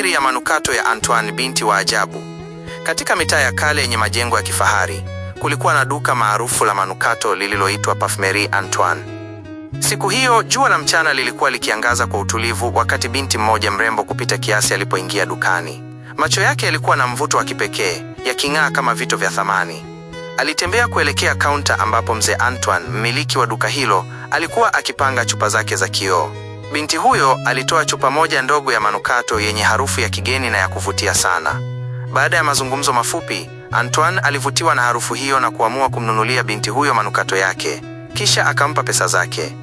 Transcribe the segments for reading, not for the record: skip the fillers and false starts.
Safari ya manukato ya Antoine, binti wa ajabu. Katika mitaa ya kale yenye majengo ya kifahari, kulikuwa na duka maarufu la manukato lililoitwa Parfumerie Antoine. Siku hiyo jua la mchana lilikuwa likiangaza kwa utulivu wakati binti mmoja mrembo kupita kiasi alipoingia dukani. Macho yake yalikuwa na mvuto wa kipekee, yaking'aa kama vito vya thamani. Alitembea kuelekea kaunta ambapo mzee Antoine, mmiliki wa duka hilo, alikuwa akipanga chupa zake za kioo. Binti huyo alitoa chupa moja ndogo ya manukato yenye harufu ya kigeni na ya kuvutia sana. Baada ya mazungumzo mafupi, Antoine alivutiwa na harufu hiyo na kuamua kumnunulia binti huyo manukato yake, kisha akampa pesa zake.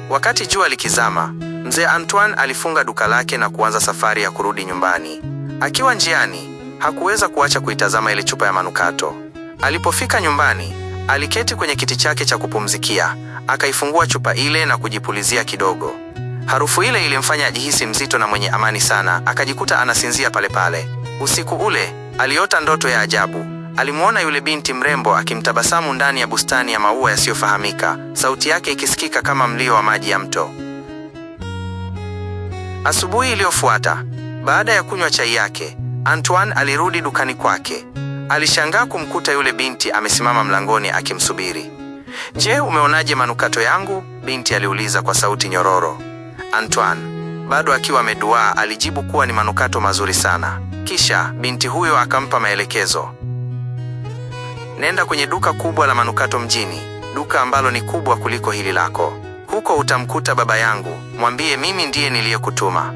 Wakati jua likizama, mzee Antoine alifunga duka lake na kuanza safari ya kurudi nyumbani. Akiwa njiani, hakuweza kuacha kuitazama ile chupa ya manukato. Alipofika nyumbani, aliketi kwenye kiti chake cha kupumzikia, akaifungua chupa ile na kujipulizia kidogo. Harufu ile ilimfanya ajihisi mzito na mwenye amani sana, akajikuta anasinzia pale pale. Usiku ule, aliota ndoto ya ajabu. Alimuona yule binti mrembo akimtabasamu ndani ya bustani ya maua yasiyofahamika, sauti yake ikisikika kama mlio wa maji ya mto. Asubuhi iliyofuata, baada ya kunywa chai yake, Antoine alirudi dukani kwake. Alishangaa kumkuta yule binti amesimama mlangoni akimsubiri. "Je, umeonaje manukato yangu?" binti aliuliza kwa sauti nyororo. Antoine, bado akiwa ameduaa, alijibu kuwa ni manukato mazuri sana. Kisha binti huyo akampa maelekezo. "Nenda kwenye duka kubwa la manukato mjini, duka ambalo ni kubwa kuliko hili lako. Huko utamkuta baba yangu, mwambie mimi ndiye niliyekutuma."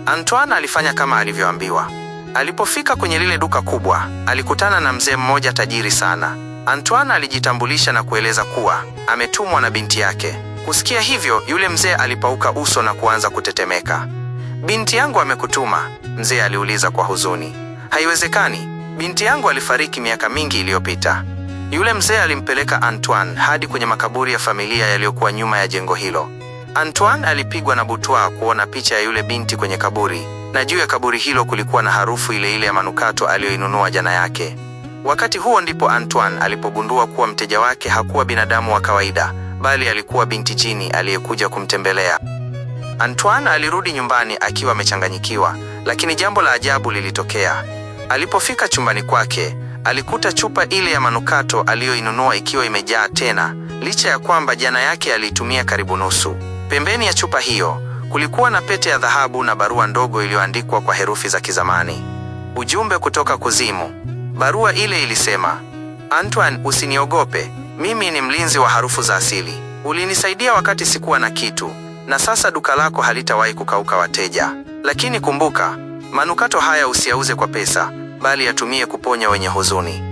Antoine alifanya kama alivyoambiwa. Alipofika kwenye lile duka kubwa, alikutana na mzee mmoja tajiri sana. Antoine alijitambulisha na kueleza kuwa ametumwa na binti yake. Kusikia hivyo, yule mzee alipauka uso na kuanza kutetemeka. "Binti yangu amekutuma?" mzee aliuliza kwa huzuni. "Haiwezekani, binti yangu alifariki miaka mingi iliyopita." Yule mzee alimpeleka Antoine hadi kwenye makaburi ya familia yaliyokuwa nyuma ya jengo hilo. Antoine alipigwa na butwaa kuona picha ya yule binti kwenye kaburi, na juu ya kaburi hilo kulikuwa na harufu ile ile ya manukato aliyoinunua jana yake. Wakati huo ndipo Antoine alipogundua kuwa mteja wake hakuwa binadamu wa kawaida, bali alikuwa binti jini aliyekuja kumtembelea. Antoine alirudi nyumbani akiwa amechanganyikiwa, lakini jambo la ajabu lilitokea. Alipofika chumbani kwake, alikuta chupa ile ya manukato aliyoinunua ikiwa imejaa tena, licha ya kwamba jana yake aliitumia karibu nusu. Pembeni ya chupa hiyo, kulikuwa na pete ya dhahabu na barua ndogo iliyoandikwa kwa herufi za kizamani. Ujumbe kutoka kuzimu. Barua ile ilisema, "Antoine, usiniogope. Mimi ni mlinzi wa harufu za asili. Ulinisaidia wakati sikuwa na kitu, na sasa duka lako halitawahi kukauka wateja. Lakini kumbuka, manukato haya usiyauze kwa pesa, bali yatumie kuponya wenye huzuni."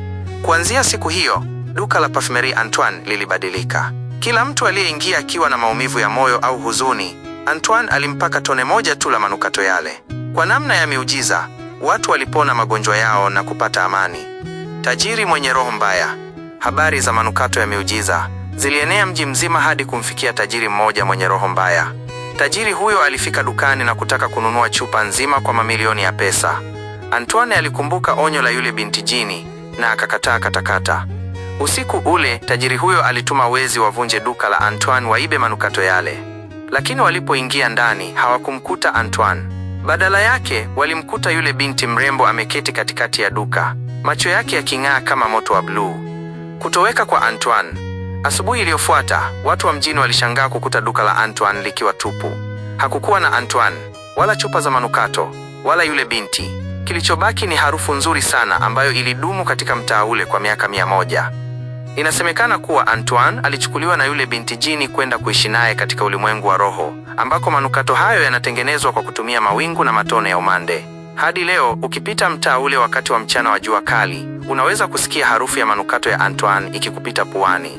Kuanzia siku hiyo, duka la Parfumerie Antoine lilibadilika. Kila mtu aliyeingia akiwa na maumivu ya moyo au huzuni, Antoine alimpaka tone moja tu la manukato yale. Kwa namna ya miujiza, watu walipona magonjwa yao na kupata amani. Tajiri mwenye roho mbaya. Habari za manukato ya miujiza zilienea mji mzima hadi kumfikia tajiri mmoja mwenye roho mbaya. Tajiri huyo alifika dukani na kutaka kununua chupa nzima kwa mamilioni ya pesa. Antoine alikumbuka onyo la yule binti jini na akakataa katakata. Usiku ule, tajiri huyo alituma wezi wavunje duka la Antoine waibe manukato yale. Lakini walipoingia ndani, hawakumkuta Antoine. Badala yake, walimkuta yule binti mrembo ameketi katikati ya duka, macho yake yaking'aa kama moto wa bluu. Kutoweka kwa Antoine. Asubuhi iliyofuata, watu wa mjini walishangaa kukuta duka la Antoine likiwa tupu. Hakukuwa na Antoine, wala chupa za manukato, wala yule binti. Kilichobaki ni harufu nzuri sana ambayo ilidumu katika mtaa ule kwa miaka 100. Inasemekana kuwa Antoine alichukuliwa na yule binti jini kwenda kuishi naye katika ulimwengu wa roho, ambako manukato hayo yanatengenezwa kwa kutumia mawingu na matone ya umande. Hadi leo, ukipita mtaa ule wakati wa mchana wa jua kali, unaweza kusikia harufu ya manukato ya Antoine ikikupita puani.